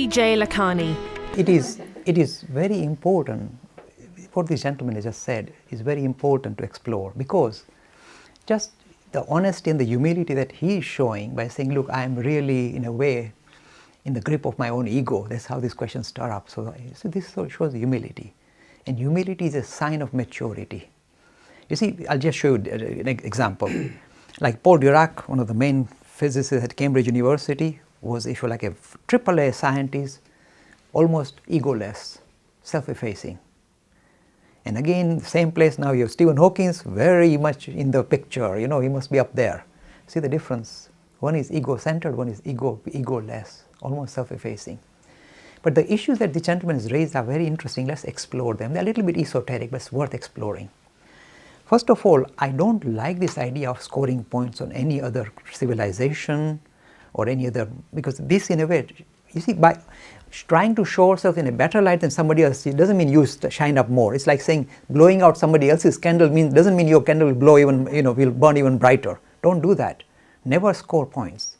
J. Lakhani. It is very important, what this gentleman has just said is very important to explore, because just the honesty and the humility that he is showing by saying, look, I am really in a way in the grip of my own ego. That's how these questions stir up. So this shows humility. And humility is a sign of maturity. You see, I'll just show you an example. Like Paul Dirac, one of the main physicists at Cambridge University, was, if you like, a AAA scientist, almost egoless, self-effacing. And again, same place now, you have Stephen Hawking, very much in the picture, you know, he must be up there. See the difference? One is ego-centered, one is egoless, almost self-effacing. But the issues that the gentleman has raised are very interesting. Let's explore them. They're a little bit esoteric, but it's worth exploring. First of all, I don't like this idea of scoring points on any other civilization or any other, because this, in a way, you see, by trying to show yourself in a better light than somebody else, it doesn't mean you shine up more. It's like saying blowing out somebody else's candle doesn't mean your candle will blow even, will burn even brighter. Don't do that. Never score points.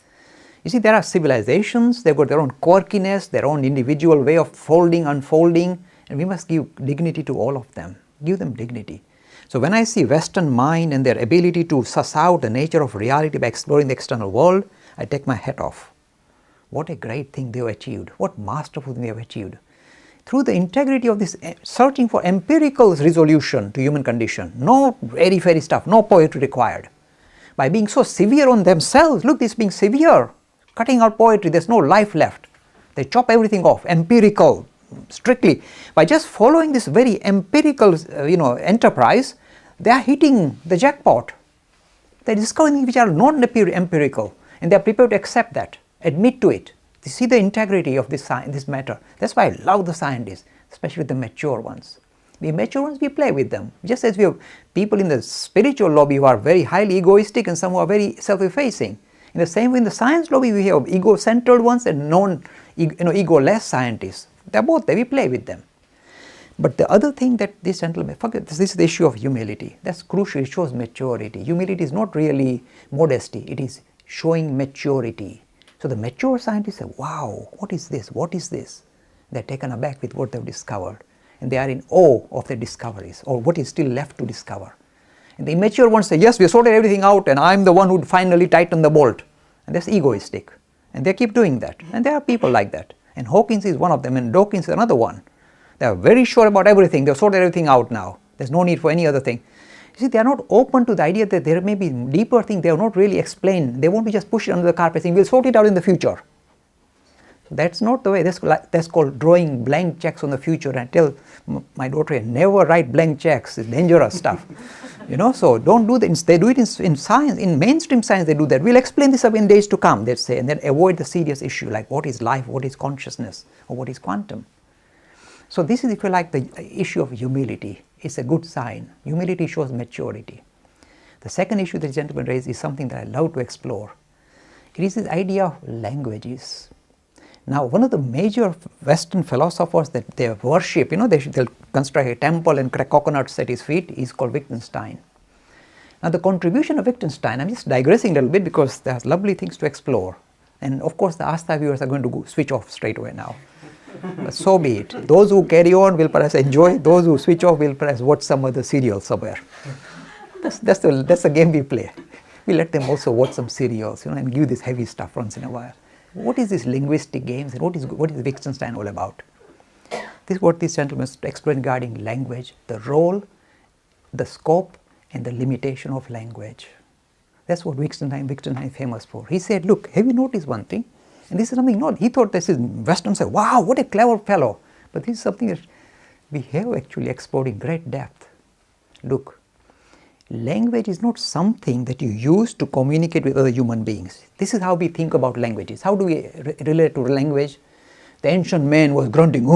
You see, there are civilizations, they've got their own quirkiness, their own individual way of folding, unfolding, and we must give dignity to all of them. Give them dignity. So when I see Western mind and their ability to suss out the nature of reality by exploring the external world, I take my hat off. What a great thing they have achieved. What masterful thing they have achieved. Through the integrity of this searching for empirical resolution to human condition, no airy-fairy stuff, no poetry required. By being so severe on themselves, look, this being severe, cutting out poetry, there's no life left. They chop everything off, empirical, strictly. By just following this very empirical, enterprise, they are hitting the jackpot. They are discovering things which are not empirical, and they are prepared to accept that, admit to it. You see the integrity of this matter. That's why I love the scientists, especially the mature ones. The mature ones, we play with them. Just as we have people in the spiritual lobby who are very highly egoistic and some who are very self-effacing. In the same way, in the science lobby, we have ego-centered ones and ego-less scientists. They're both there, we play with them. But the other thing that this gentleman, forget this is the issue of humility. That's crucial, it shows maturity. Humility is not really modesty, it is showing maturity. So the mature scientists say, wow, what is this? What is this? They're taken aback with what they've discovered. And they are in awe of their discoveries, or what is still left to discover. And the immature ones say, yes, we sorted everything out and I'm the one who finally tightened the bolt. And that's egoistic. And they keep doing that. And there are people like that. And Hawkins is one of them, and Dawkins is another one. They are very sure about everything. They've sorted everything out now. There's no need for any other thing. You see, they are not open to the idea that there may be deeper things they have not really explained. They want to just push it under the carpet saying, we'll sort it out in the future. So that's not the way. That's called drawing blank checks on the future. And I tell my daughter, never write blank checks. It's dangerous stuff. So don't do that. They do it in science, in mainstream science they do that. We'll explain this up in days to come, they say, and then avoid the serious issue like what is life, what is consciousness, or what is quantum. So this is, if you like, the issue of humility. It's a good sign. Humility shows maturity. The second issue that the gentleman raised is something that I love to explore. It is this idea of languages. Now, one of the major Western philosophers that they worship, they'll construct a temple and crack coconuts at his feet, is called Wittgenstein. Now, the contribution of Wittgenstein, I'm just digressing a little bit because there's lovely things to explore. And of course, the Astha viewers are going to go switch off straight away now. But so be it. Those who carry on will perhaps enjoy. Those who switch off will perhaps watch some other serial somewhere. That's the game we play. We let them also watch some serials, and give this heavy stuff once in a while. What is this linguistic games, and what is Wittgenstein all about? This is what this gentleman explained regarding language, the role, the scope, and the limitation of language. That's what Wittgenstein is famous for. He said, look, have you noticed one thing? And this is something not, he thought this is, Western said, wow, what a clever fellow. But this is something that we have actually explored in great depth. Look, language is not something that you use to communicate with other human beings. This is how we think about languages. How do we relate to language? The ancient man was grunting,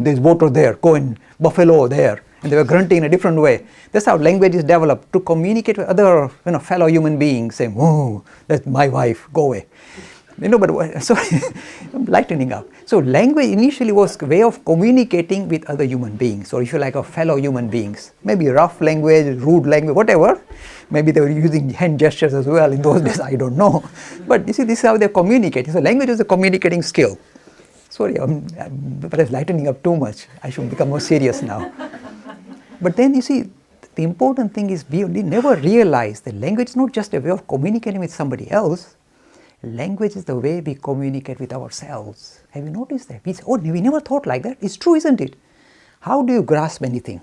there's water there, go and buffalo there. And they were grunting in a different way. That's how language is developed, to communicate with other fellow human beings, saying, oh, that's my wife, go away. But so I'm lightening up. So language initially was a way of communicating with other human beings, or if you like, of fellow human beings. Maybe rough language, rude language, whatever. Maybe they were using hand gestures as well in those days, I don't know. But you see, this is how they communicate. So language is a communicating skill. Sorry, I'm perhaps lightening up too much. I should become more serious now. But then you see, the important thing is we never realize that language is not just a way of communicating with somebody else. Language is the way we communicate with ourselves. Have you noticed that? We say, oh, we never thought like that. It's true, isn't it? How do you grasp anything?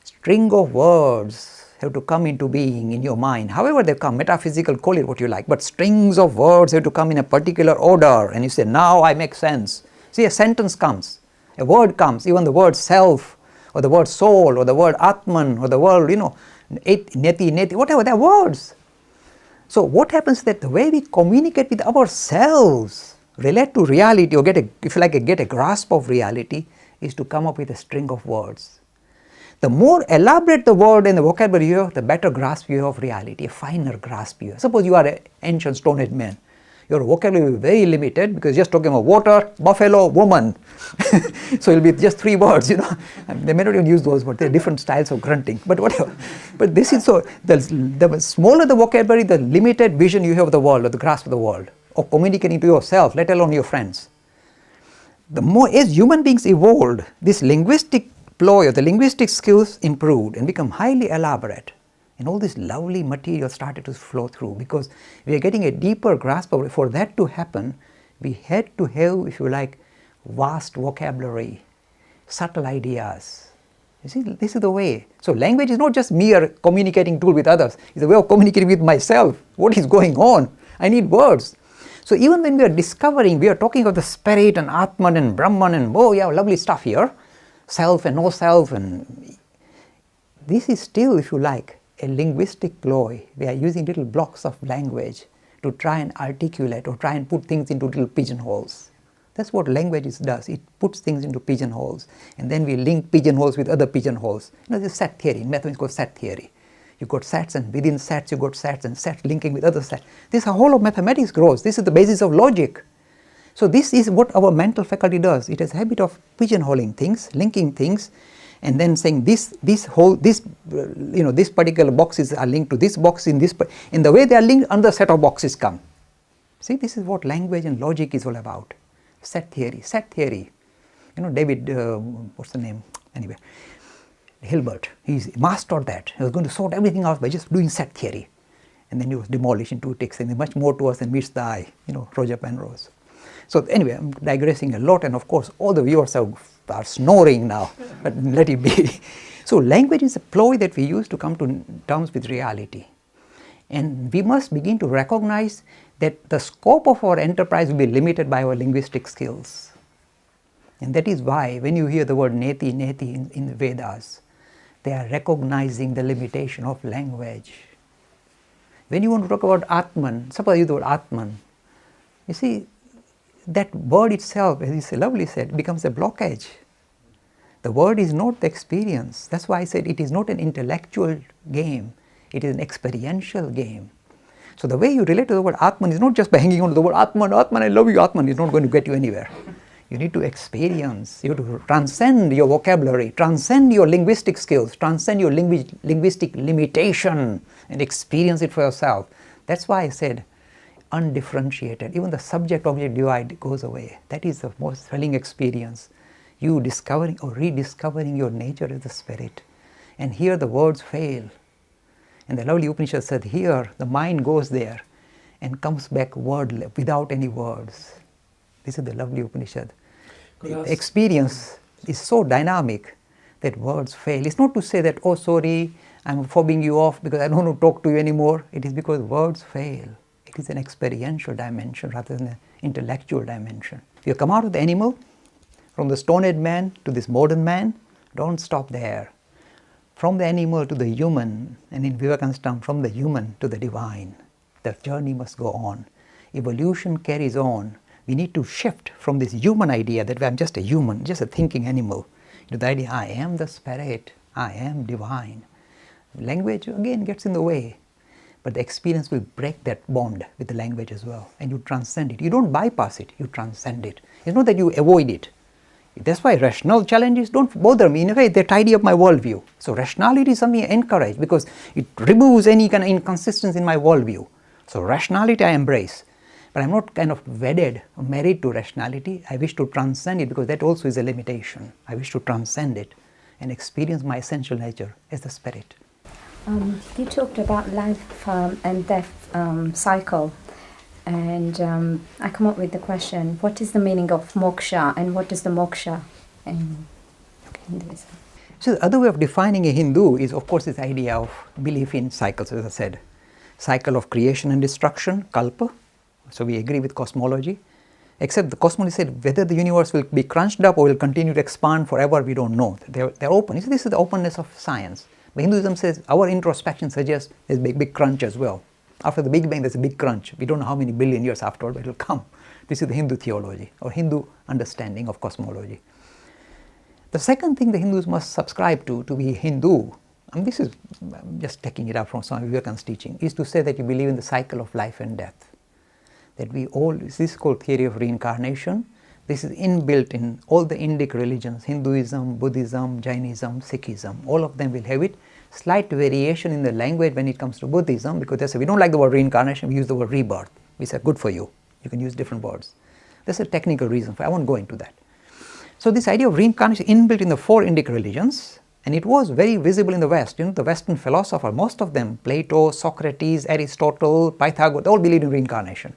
String of words have to come into being in your mind. However they come, metaphysical, call it what you like, but strings of words have to come in a particular order. And you say, now I make sense. See, a sentence comes, a word comes, even the word self, or the word soul, or the word Atman, or the word, neti, whatever, they're words. So what happens is that the way we communicate with ourselves, relate to reality, or get a grasp of reality, is to come up with a string of words. The more elaborate the word and the vocabulary you have, the better grasp you have of reality, a finer grasp you have. Suppose you are an ancient Stone Age man. Your vocabulary will be very limited because you're just talking about water, buffalo, woman. So it will be just 3 words, They may not even use those words. There are different styles of grunting, but whatever. But this is so, the smaller the vocabulary, the limited vision you have of the world, or the grasp of the world, or communicating to yourself, let alone your friends. The more, as human beings evolved, this linguistic ploy or the linguistic skills improved and become highly elaborate. And all this lovely material started to flow through because we are getting a deeper grasp of it. For that to happen, we had to have, if you like, vast vocabulary, subtle ideas. You see, this is the way. So language is not just mere communicating tool with others. It's a way of communicating with myself. What is going on? I need words. So even when we are discovering, we are talking of the spirit and Atman and Brahman and oh yeah, lovely stuff here, self and no self, and this is still, if you like, a linguistic ploy. We are using little blocks of language to try and articulate or try and put things into little pigeonholes. That's what language does. It puts things into pigeonholes, and then we link pigeonholes with other pigeonholes. This is set theory. In mathematics, it's called set theory. You got sets, and within sets you got sets, and sets linking with other sets. This is how whole of mathematics grows. This is the basis of logic. So this is what our mental faculty does. It has a habit of pigeonholing things, linking things, and then saying these particular boxes are linked to this box in this. In the way they are linked, another set of boxes come. See, this is what language and logic is all about. Set theory, set theory. David, what's the name? Anyway. Hilbert, he's mastered that. He was going to sort everything out by just doing set theory. And then he was demolished in 2 ticks, and there's much more to us than meets the eye, Roger Penrose. So anyway, I'm digressing a lot, and of course all the viewers are snoring now, but let it be. So language is a ploy that we use to come to terms with reality. And we must begin to recognize that the scope of our enterprise will be limited by our linguistic skills. And that is why when you hear the word neti, neti in the Vedas, they are recognizing the limitation of language. When you want to talk about Atman, suppose you use the word Atman, you see, that word itself, as he lovely said, becomes a blockage. The word is not the experience. That's why I said it is not an intellectual game, it is an experiential game. So the way you relate to the word Atman is not just by hanging on to the word Atman, Atman, I love you, Atman, it's not going to get you anywhere. You need to experience, you have to transcend your vocabulary, transcend your linguistic skills, transcend your linguistic limitation and experience it for yourself. That's why I said undifferentiated. Even the subject-object divide goes away. That is the most thrilling experience. You discovering or rediscovering your nature as the spirit. And here the words fail. And the lovely Upanishad said here the mind goes there and comes back wordless, without any words. This is the lovely Upanishad. The experience is so dynamic that words fail. It's not to say that, oh sorry, I'm fobbing you off because I don't want to talk to you anymore. It is because words fail. It is an experiential dimension rather than an intellectual dimension. If you come out of the animal, from the Stone Age man to this modern man, don't stop there. From the animal to the human, and in Vivekananda's term, from the human to the divine. The journey must go on. Evolution carries on. We need to shift from this human idea that I'm just a human, just a thinking animal, to the idea I am the spirit, I am divine. Language again gets in the way, but the experience will break that bond with the language as well, and you transcend it. You don't bypass it, you transcend it. It's not that you avoid it. That's why rational challenges don't bother me. In a way, they tidy up my worldview. So rationality is something I encourage because it removes any kind of inconsistency in my worldview. So rationality I embrace. But But I'm not kind of wedded or married to rationality. I wish to transcend it because that also is a limitation. I wish to transcend it and experience my essential nature as the spirit. You talked about life and death cycle, and I come up with the question, what is the meaning of moksha and what is the moksha in Hinduism? So the other way of defining a Hindu is, of course, this idea of belief in cycles, as I said. Cycle of creation and destruction, kalpa. So we agree with cosmology. Except the cosmology said whether the universe will be crunched up or will continue to expand forever, we don't know. They're open. You see, this is the openness of science. But Hinduism says our introspection suggests there's a big crunch as well. After the Big Bang, there's a big crunch. We don't know how many billion years afterward, but it will come. This is the Hindu theology or Hindu understanding of cosmology. The second thing the Hindus must subscribe to be Hindu, and this is, I'm just taking it up from Swami Vivekananda's teaching, is to say that you believe in the cycle of life and death. That we all, this is called theory of reincarnation. This is inbuilt in all the Indic religions, Hinduism, Buddhism, Jainism, Sikhism. All of them will have it. Slight variation in the language when it comes to Buddhism, because they say we don't like the word reincarnation, we use the word rebirth. We say good for you. You can use different words. That's a technical reason for it. I won't go into that. So this idea of reincarnation inbuilt in the 4 Indic religions, and it was very visible in the West. You know, the Western philosophers, most of them, Plato, Socrates, Aristotle, Pythagoras, they all believed in reincarnation.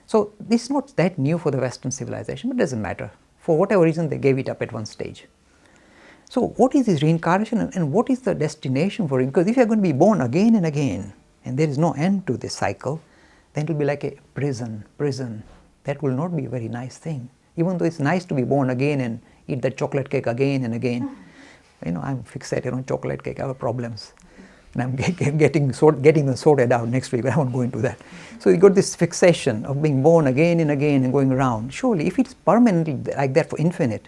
So this is not that new for the Western civilization, but it doesn't matter. For whatever reason, they gave it up at one stage. So what is this reincarnation and what is the destination for it? Because if you are going to be born again and again, and there is no end to this cycle, then it will be like a prison. That will not be a very nice thing. Even though it's nice to be born again and eat that chocolate cake again and again. You know, I'm fixated on chocolate cake, I have problems. And I'm getting them sorted out next week, but I won't go into that. So you got this fixation of being born again and again and going around. Surely, if it's permanently like that for infinite,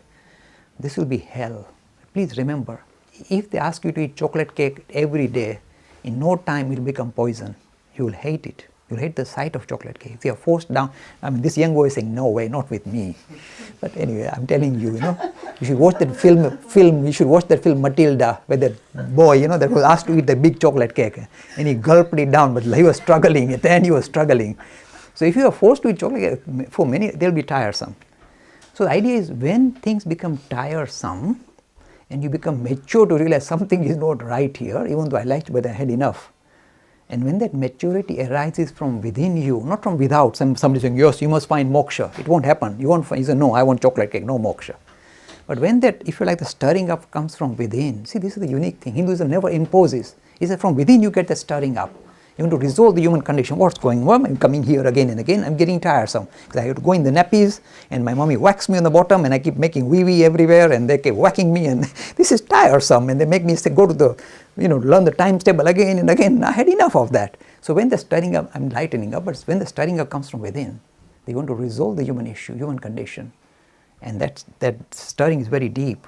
this will be hell. Please remember, if they ask you to eat chocolate cake every day, in no time it will become poison. You will hate it. You'll hate the sight of chocolate cake. If you are forced down, I mean, this young boy is saying, no way, not with me. But anyway, I'm telling you, you know, you should watch that film, you should watch that film Matilda, where that boy, you know, that was asked to eat the big chocolate cake. And he gulped it down, but he was struggling, at the end he was struggling. So if you are forced to eat chocolate cake, for many, they'll be tiresome. So the idea is when things become tiresome, and you become mature to realize something is not right here, even though I liked it, but I had enough. And when that maturity arises from within you, not from without, somebody saying, yes, you must find moksha. It won't happen. You won't find, you say, no, I want chocolate cake, no moksha. But when that, if you like, the stirring up comes from within, see, this is the unique thing. Hinduism never imposes. It's that from within you get the stirring up. You want to resolve the human condition. What's going on? I'm coming here again and again. I'm getting tiresome because I have to go in the nappies and my mommy whacks me on the bottom and I keep making wee-wee everywhere and they keep whacking me and this is tiresome and they make me say, go to the, you know, learn the times table again and again. I had enough of that. So when the stirring up, I'm lightening up, but when the stirring up comes from within, they want to resolve the human issue, human condition. And that stirring is very deep.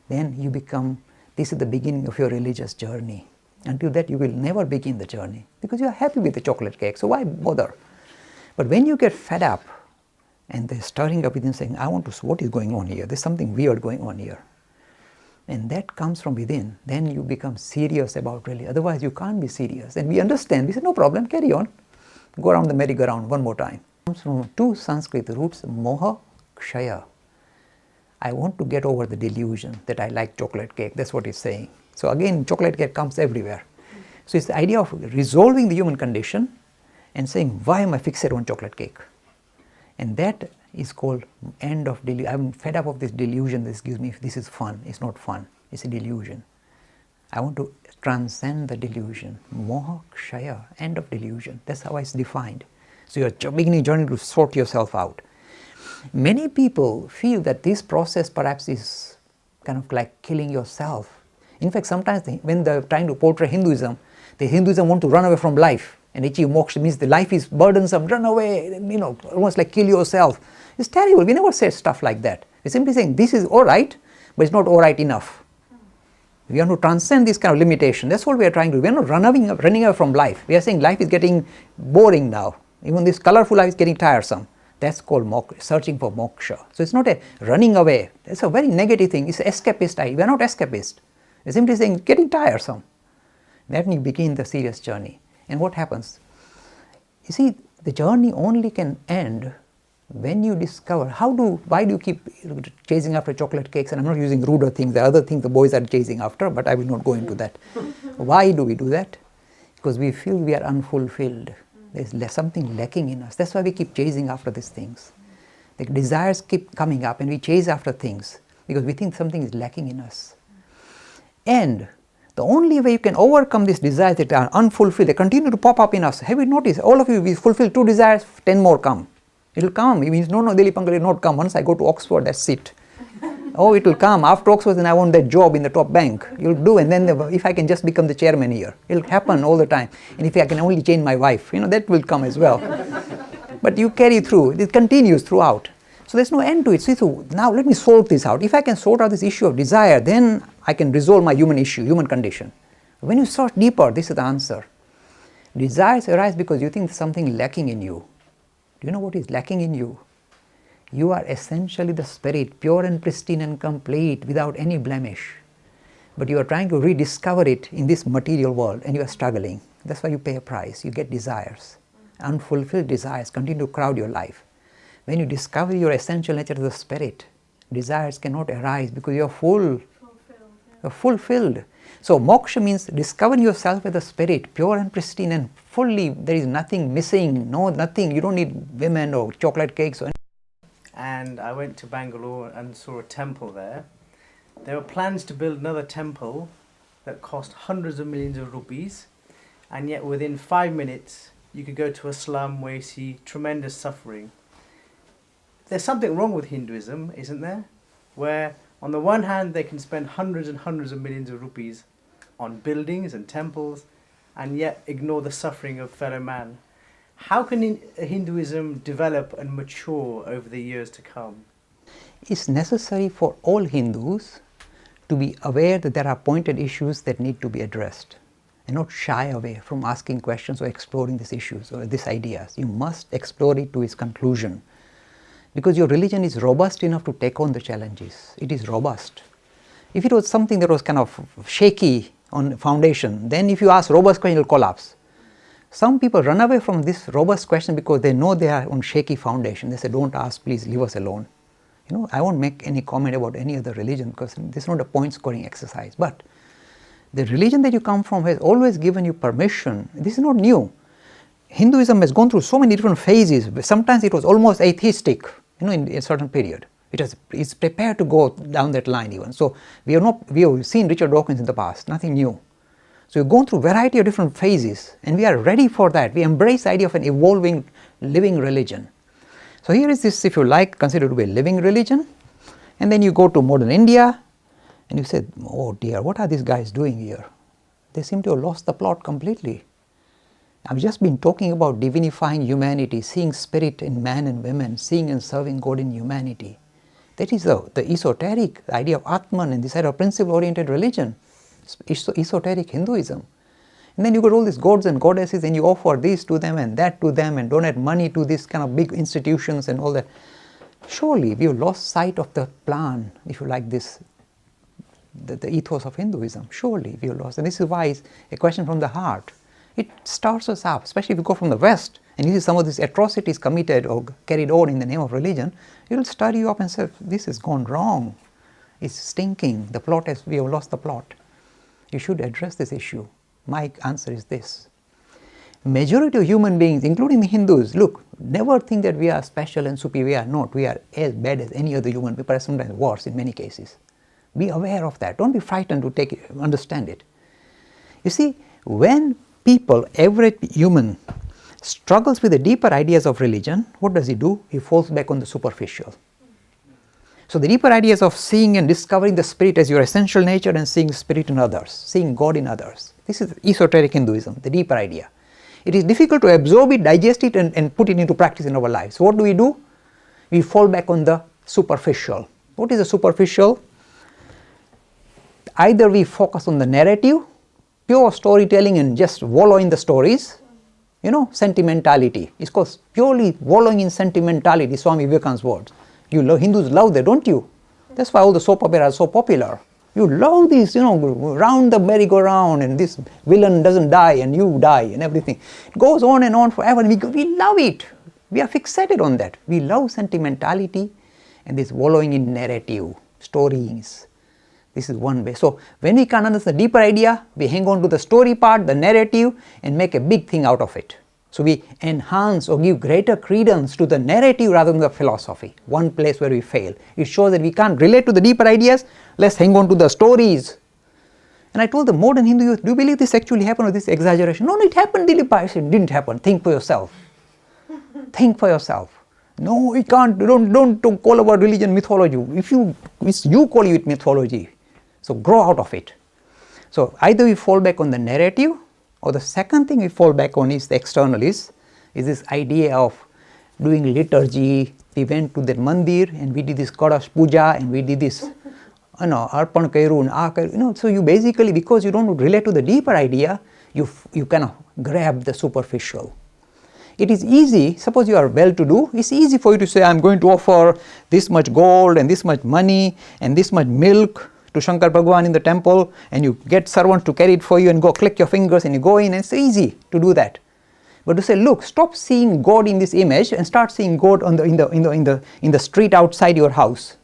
Then you become, this is the beginning of your religious journey. Until that, you will never begin the journey because you are happy with the chocolate cake, so why bother? But when you get fed up and they're stirring up within saying, I want to see what is going on here, there's something weird going on here. And that comes from within, then you become serious about really, otherwise you can't be serious. And we understand, we say, no problem, carry on. Go around the merry-go-round one more time. It comes from 2 Sanskrit roots, moha, kshaya. I want to get over the delusion that I like chocolate cake, that's what it's saying. So again, chocolate cake comes everywhere. So it's the idea of resolving the human condition and saying, why am I fixated on chocolate cake? And that is called end of delusion. I'm fed up of this delusion this gives me, this is fun. It's not fun, it's a delusion. I want to transcend the delusion. Moha kshaya, end of delusion. That's how it's defined. So you're beginning a journey to sort yourself out. Many people feel that this process perhaps is kind of like killing yourself. In fact, sometimes when they're trying to portray Hinduism, the Hinduism want to run away from life and achieve moksha, means the life is burdensome, run away, you know, almost like kill yourself. It's terrible. We never say stuff like that. We're simply saying this is alright, but it's not alright enough. We want to transcend this kind of limitation. That's what we are trying to do. We are not running away from life. We are saying life is getting boring now. Even this colorful life is getting tiresome. That's called searching for moksha. So it's not a running away. It's a very negative thing. It's an escapist idea. We are not escapist. We're simply saying getting tiresome. Then you begin the serious journey. And what happens? You see, The journey only can end when you discover why do you keep chasing after chocolate cakes? And I'm not using ruder things, the other things the boys are chasing after, but I will not go into that. Why do we do that? Because we feel we are unfulfilled. There's something lacking in us. That's why we keep chasing after these things. The desires keep coming up and we chase after things because we think something is lacking in us. And the only way you can overcome these desires that are unfulfilled, they continue to pop up in us. Have you noticed? All of you, we fulfill 2 desires, 10 more come. It will come. It means, no, Delhi Pankaj will not come. Once I go to Oxford, that's it. Oh, it will come. After Oxford, then I want that job in the top bank. You'll do, and then if I can just become the chairman here, it'll happen all the time. And if I can only change my wife, that will come as well. But you carry through. It continues throughout. So there's no end to it. So now let me solve this out. If I can sort out this issue of desire, then I can resolve my human issue, human condition. When you sort deeper, this is the answer. Desires arise because you think there's something lacking in you. Do you know what is lacking in you? You are essentially the spirit, pure and pristine and complete, without any blemish. But you are trying to rediscover it in this material world and you are struggling. That's why you pay a price. You get desires. Unfulfilled desires continue to crowd your life. When you discover your essential nature as the spirit, desires cannot arise because you are full. You're fulfilled. So moksha means discovering yourself as the spirit, pure and pristine and fully, there is nothing missing, nothing. You don't need women or chocolate cakes or anything. And I went to Bangalore and saw a temple there. There were plans to build another temple that cost hundreds of millions of rupees, and yet within 5 minutes you could go to a slum where you see tremendous suffering. There's something wrong with Hinduism, isn't there? Where on the one hand they can spend hundreds and hundreds of millions of rupees on buildings and temples and yet ignore the suffering of fellow man. How can Hinduism develop and mature over the years to come? It's necessary for all Hindus to be aware that there are pointed issues that need to be addressed and not shy away from asking questions or exploring these issues or these ideas. You must explore it to its conclusion because your religion is robust enough to take on the challenges. It is robust. If it was something that was kind of shaky on foundation, then if you ask robust question, it will collapse. Some people run away from this robust question because they know they are on shaky foundation. They say, don't ask, please leave us alone. I won't make any comment about any other religion because this is not a point scoring exercise. But the religion that you come from has always given you permission. This is not new. Hinduism has gone through so many different phases. Sometimes it was almost atheistic, in a certain period. It's prepared to go down that line even. So we have seen Richard Dawkins in the past, nothing new. So we've gone through a variety of different phases and we are ready for that. We embrace the idea of an evolving, living religion. So here is this, if you like, considered to be a living religion. And then you go to modern India and you say, oh dear, what are these guys doing here? They seem to have lost the plot completely. I've just been talking about divinifying humanity, seeing spirit in man and women, seeing and serving God in humanity. That is the esoteric idea of Atman and this idea of principle-oriented religion. Esoteric Hinduism. And then you got all these gods and goddesses and you offer this to them and that to them and donate money to these kind of big institutions and all that. Surely we have lost sight of the plan, if you like this, the ethos of Hinduism. Surely we have lost. And this is why it's a question from the heart. It starts us up, especially if you go from the West and you see some of these atrocities committed or carried on in the name of religion, it will stir you up and say, this has gone wrong. It's stinking. We have lost the plot. You should address this issue. My answer is this. Majority of human beings, including the Hindus, look, never think that we are special and superior. We are not. We are as bad as any other human, people are sometimes worse in many cases. Be aware of that. Don't be frightened to understand it. You see, when average human, struggles with the deeper ideas of religion, what does he do? He falls back on the superficial. So the deeper ideas of seeing and discovering the spirit as your essential nature and seeing spirit in others, seeing God in others. This is esoteric Hinduism, the deeper idea. It is difficult to absorb it, digest it and put it into practice in our lives. So what do? We fall back on the superficial. What is the superficial? Either we focus on the narrative, pure storytelling and just wallow in the stories, sentimentality. It's called purely wallowing in sentimentality, Swami Vivekananda's words. Hindus love that, don't you? That's why all the soap operas are so popular. You love this, round the merry-go-round, and this villain doesn't die and you die and everything. It goes on and on forever, and we love it. We are fixated on that. We love sentimentality and this wallowing in narrative, stories. This is one way. So when we can't understand the deeper idea, we hang on to the story part, the narrative, and make a big thing out of it. So we enhance or give greater credence to the narrative rather than the philosophy. One place where we fail. It shows that we can't relate to the deeper ideas. Let's hang on to the stories. And I told the modern Hindu youth, do you believe this actually happened or this exaggeration? No, it happened, Dilip. I said, it didn't happen. Think for yourself. Think for yourself. No, we can't. Don't call our religion mythology. It's you call it mythology. So grow out of it. So either we fall back on the narrative, or the second thing we fall back on is the external is this idea of doing liturgy. We went to the mandir and we did this goddess puja and we did this, arpan kairu, so you basically, because you don't relate to the deeper idea, you kind of grab the superficial. It is easy, suppose you are well-to-do, it's easy for you to say, I'm going to offer this much gold and this much money and this much milk to Shankar Bhagwan in the temple, and you get servants to carry it for you and go click your fingers and you go in, and it's easy to do that. But to say, look, stop seeing God in this image and start seeing God in the street outside your house.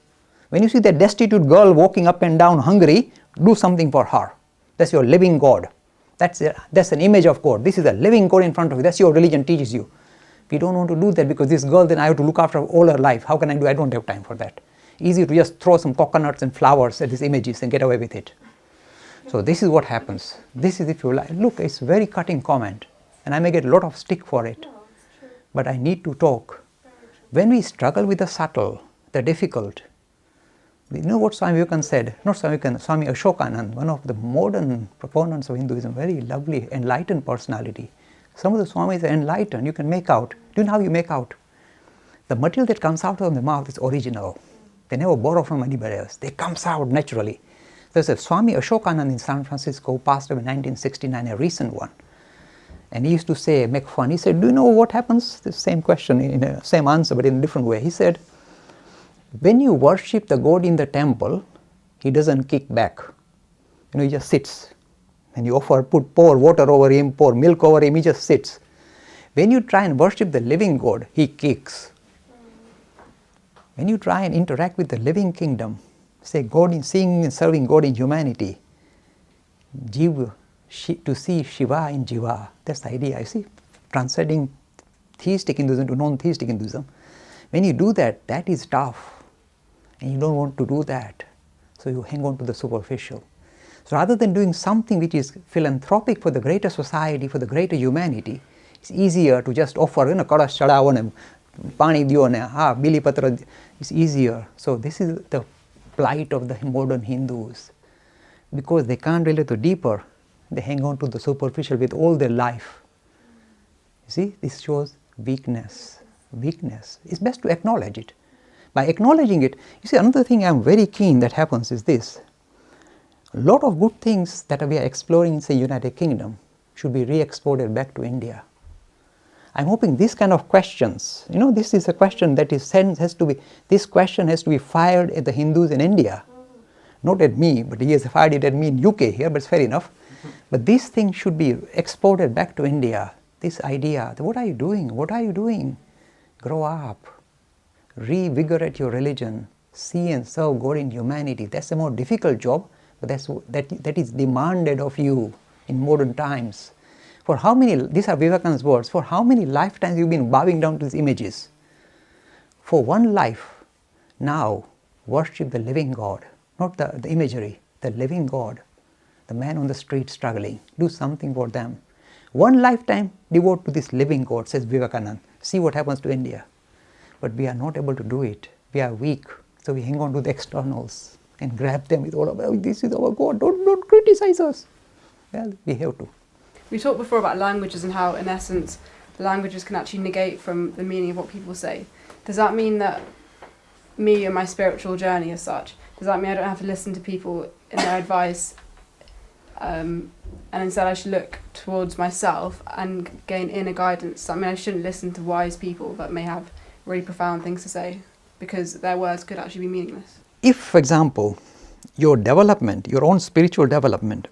When you see that destitute girl walking up and down hungry, do something for her. That's your living God. That's an image of God. This is a living God in front of you. That's your religion teaches you. We don't want to do that because this girl, then I have to look after all her life. How can I do? I don't have time for that. Easy to just throw some coconuts and flowers at these images and get away with it. So this is what happens. This is, if you like, look, it's very cutting comment, and I may get a lot of stick for it, but I need to talk. When we struggle with the subtle, the difficult, you know what Swami Vivekananda said? Not Swami Vivekananda, Swami Ashokanand, one of the modern proponents of Hinduism, very lovely, enlightened personality. Some of the Swamis are enlightened, you can make out. Do you know how you make out? The material that comes out of the mouth is original. They never borrow from anybody else. They comes out naturally. There's a Swami Ashokanand in San Francisco who passed away in 1969, a recent one. And he used to say, make fun. He said, do you know what happens? The same question, in a same answer, but in a different way. He said, when you worship the God in the temple, he doesn't kick back. He just sits. And you pour water over him, pour milk over him, he just sits. When you try and worship the living God, he kicks. When you try and interact with the living kingdom, say God in seeing and serving God in humanity, to see Shiva in Jiva, that's the idea, you see, transcending theistic Hinduism to non-theistic Hinduism. When you do that, that is tough, and you don't want to do that, so you hang on to the superficial. So rather than doing something which is philanthropic for the greater society, for the greater humanity, it's easier to just offer, kadash chadavan, pani diyo ne, bili patra, it's easier. So this is the plight of the modern Hindus. Because they can't relate to deeper, they hang on to the superficial with all their life. You see, this shows weakness. Weakness. It's best to acknowledge it. By acknowledging it, you see, another thing I'm very keen that happens is this. A lot of good things that we are exploring in, say, United Kingdom should be re-exported back to India. I'm hoping this kind of questions, this is a question that this question has to be fired at the Hindus in India. Not at me, but he has fired it at me in UK here, but it's fair enough. But this thing should be exported back to India. This idea, what are you doing? What are you doing? Grow up. Revigorate your religion. See and serve God in humanity. That's a more difficult job, but that is demanded of you in modern times. For how many, these are Vivekananda's words, for how many lifetimes you've been bowing down to these images? For one life, now worship the living God, not the imagery, the living God, the man on the street struggling. Do something for them. One lifetime devote to this living God, says Vivekananda. See what happens to India. But we are not able to do it. We are weak, so we hang on to the externals and grab them with all of, oh, this is our God, don't criticize us. Well, we have to. We talked before about languages and how, in essence, languages can actually negate from the meaning of what people say. Does that mean that me and my spiritual journey as such, does that mean I don't have to listen to people in their advice, and instead I should look towards myself and gain inner guidance? Does that mean I shouldn't listen to wise people that may have really profound things to say, because their words could actually be meaningless? If, for example, your development, your own spiritual development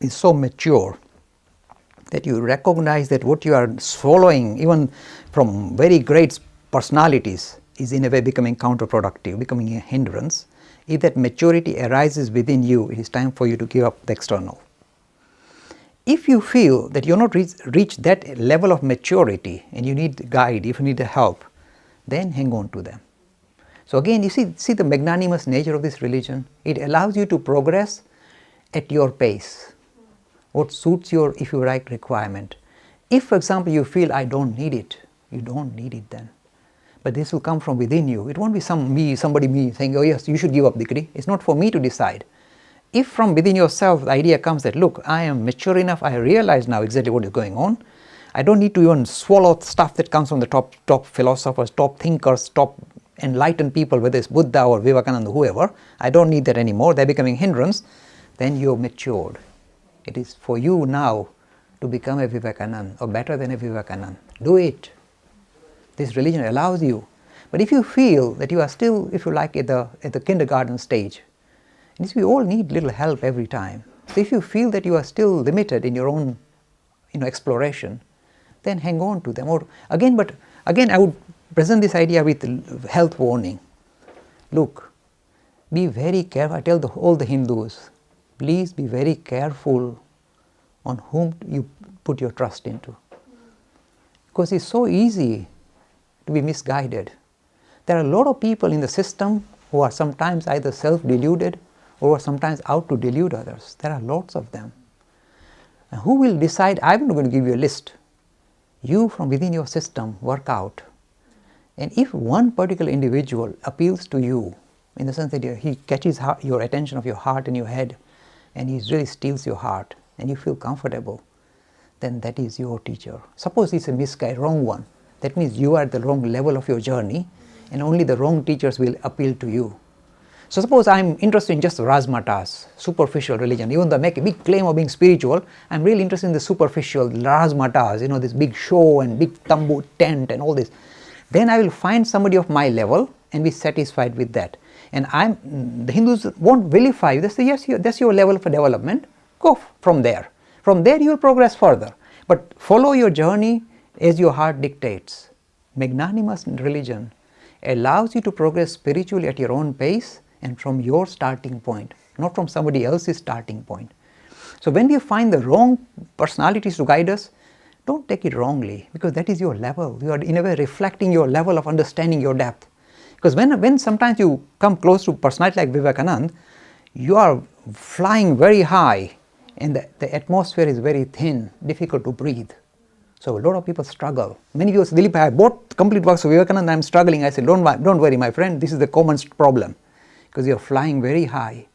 is so mature that you recognize that what you are swallowing, even from very great personalities, is in a way becoming counterproductive, becoming a hindrance. If that maturity arises within you, it is time for you to give up the external. If you feel that you are not reached that level of maturity and you need guide, if you need help, then hang on to them. So again, you see the magnanimous nature of this religion. It allows you to progress at your pace, what suits your, if you like, requirement. If, for example, you feel I don't need it, you don't need it then. But this will come from within you. It won't be somebody saying, oh yes, you should give up degree. It's not for me to decide. If from within yourself the idea comes that, look, I am mature enough, I realize now exactly what is going on. I don't need to even swallow stuff that comes from the top philosophers, top thinkers, top enlightened people, whether it's Buddha or Vivekananda, whoever. I don't need that anymore. They're becoming hindrance. Then you're matured. It is for you now to become a Vivekananda or better than a Vivekananda. Do it. This religion allows you. But if you feel that you are still, if you like, at the kindergarten stage, and we all need little help every time. So if you feel that you are still limited in your own exploration, then hang on to them. Or again, I would present this idea with health warning. Look, be very careful. I tell all the Hindus, please be very careful on whom you put your trust into. Because it's so easy to be misguided. There are a lot of people in the system who are sometimes either self-deluded or sometimes out to delude others. There are lots of them. And who will decide? I'm not going to give you a list. You from within your system work out. And if one particular individual appeals to you, in the sense that he catches your attention of your heart and your head, and he really steals your heart, and you feel comfortable, then that is your teacher. Suppose it's a misguided, wrong one. That means you are at the wrong level of your journey, and only the wrong teachers will appeal to you. So suppose I'm interested in just razzmatazz, superficial religion. Even though I make a big claim of being spiritual, I'm really interested in the superficial razzmatazz, this big show and big tambu tent and all this. Then I will find somebody of my level and be satisfied with that. And the Hindus won't vilify you. They say, yes, that's your level of development. Go from there. From there you will progress further. But follow your journey as your heart dictates. Magnanimous religion allows you to progress spiritually at your own pace and from your starting point, not from somebody else's starting point. So when we find the wrong personalities to guide us, don't take it wrongly, because that is your level. You are in a way reflecting your level of understanding your depth. Because when sometimes you come close to a personality like Vivekananda, you are flying very high and the atmosphere is very thin, difficult to breathe. So a lot of people struggle. Many people say, Dilip, I bought complete works of Vivekananda, I am struggling. I say, don't worry my friend, this is the common problem. Because you are flying very high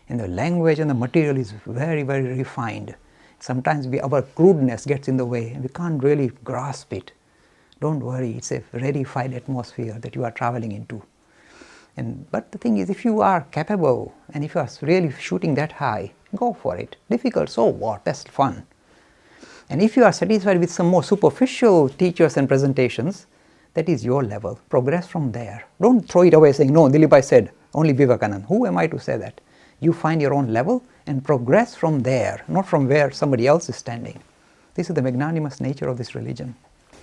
and the language and the material is very, very refined. Sometimes our crudeness gets in the way and we can't really grasp it. Don't worry, it's a rarefied atmosphere that you are traveling into. But the thing is, if you are capable and if you are really shooting that high, go for it. Difficult, so what? That's fun. And if you are satisfied with some more superficial teachers and presentations, that is your level. Progress from there. Don't throw it away saying, no, Dilip, I said only Vivekananda. Who am I to say that? You find your own level and progress from there, not from where somebody else is standing. This is the magnanimous nature of this religion.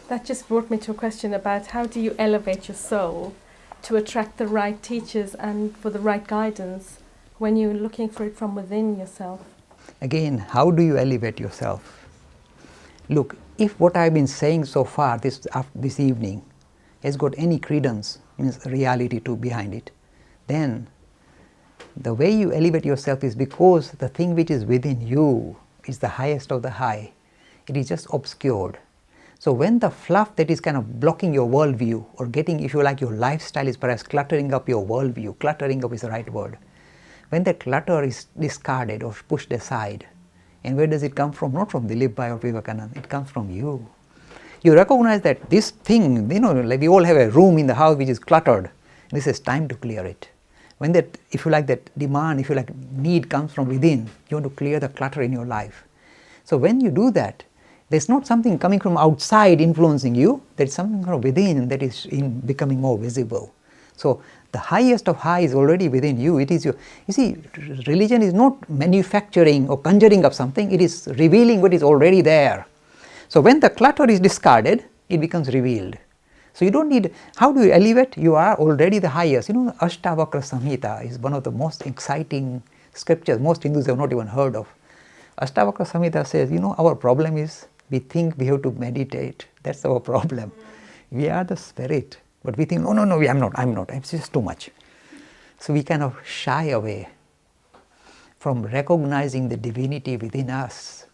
That just brought me to a question about how do you elevate your soul to attract the right teachers and for the right guidance when you're looking for it from within yourself? Again, how do you elevate yourself? Look, if what I've been saying so far this evening has got any credence, means reality behind it, then the way you elevate yourself is because the thing which is within you is the highest of the high. It is just obscured. So when the fluff that is kind of blocking your worldview or getting, if you like, your lifestyle is perhaps cluttering up your worldview, cluttering up is the right word. When that clutter is discarded or pushed aside, and where does it come from? Not from Dilip Bhai or Vivekananda, it comes from you. You recognize that this thing, like we all have a room in the house which is cluttered. This is time to clear it. When that, if you like, that demand, if you like, need comes from within, you want to clear the clutter in your life. So when you do that, there's not something coming from outside influencing you, there's something from within that is becoming more visible. So The highest of high is already within you. It is your, you see, religion is not manufacturing or conjuring up something, it is revealing what is already there. So when the clutter is discarded, it becomes revealed. So you don't need, how do you elevate? You are already the highest. You know, Ashtavakra Samhita is one of the most exciting scriptures most Hindus have not even heard of. Ashtavakra Samhita says, you know, our problem is we think we have to meditate. That's our problem. We are the spirit, but we think, no, I'm not, it's just too much. So we kind of shy away from recognizing the divinity within us.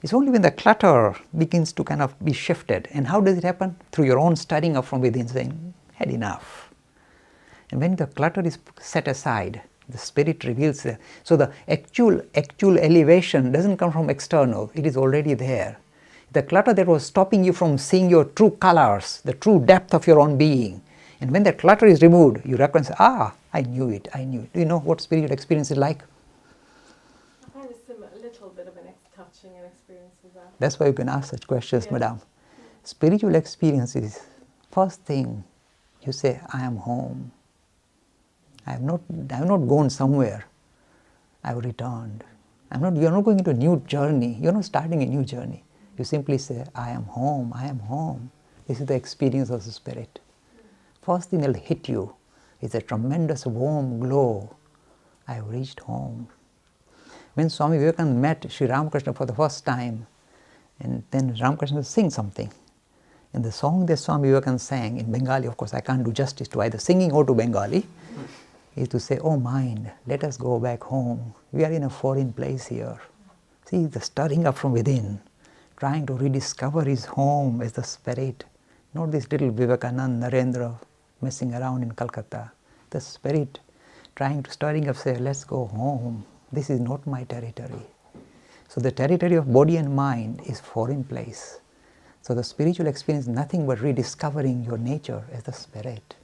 It's only when the clutter begins to kind of be shifted. And how does it happen? Through your own stirring up from within, saying, had enough. And when the clutter is set aside, the spirit reveals it. So the actual elevation doesn't come from external, it is already there. The clutter that was stopping you from seeing your true colors, the true depth of your own being. And when that clutter is removed, you recognize, I knew it. Do you know what spiritual experience is like? I find a little bit of an touching an experience with that. That's why you can ask such questions, Yes. Madam. Spiritual experience is, first thing, you say, I am home. I have not gone somewhere. I have returned. You are not going into a new journey. You are not starting a new journey. You simply say, I am home, I am home. This is the experience of the spirit. First thing that will hit you is a tremendous warm glow. I have reached home. When Swami Vivekananda met Sri Ramakrishna for the first time, and then Ramakrishna sing something. And the song that Swami Vivekananda sang in Bengali, of course I can't do justice to either singing or to Bengali, is to say, oh mind, let us go back home. We are in a foreign place here. See, the stirring up from within, trying to rediscover his home as the spirit, not this little Vivekananda, Narendra messing around in Calcutta. The spirit trying to stirring up, say, let's go home. This is not my territory. So the territory of body and mind is foreign place. So the spiritual experience is nothing but rediscovering your nature as the spirit.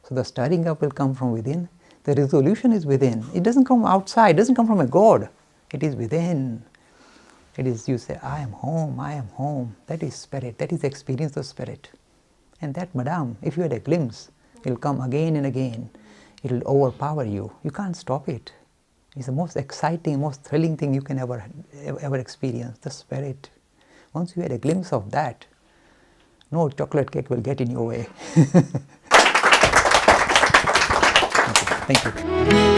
So the stirring up will come from within. The resolution is within. It doesn't come outside, it doesn't come from a God. It is within. It is, you say, I am home, I am home. That is spirit, that is the experience of spirit. And that, Madam, if you had a glimpse, it will come again and again. It will overpower you. You can't stop it. It's the most exciting, most thrilling thing you can ever experience, the spirit. Once you had a glimpse of that, no chocolate cake will get in your way. Thank you.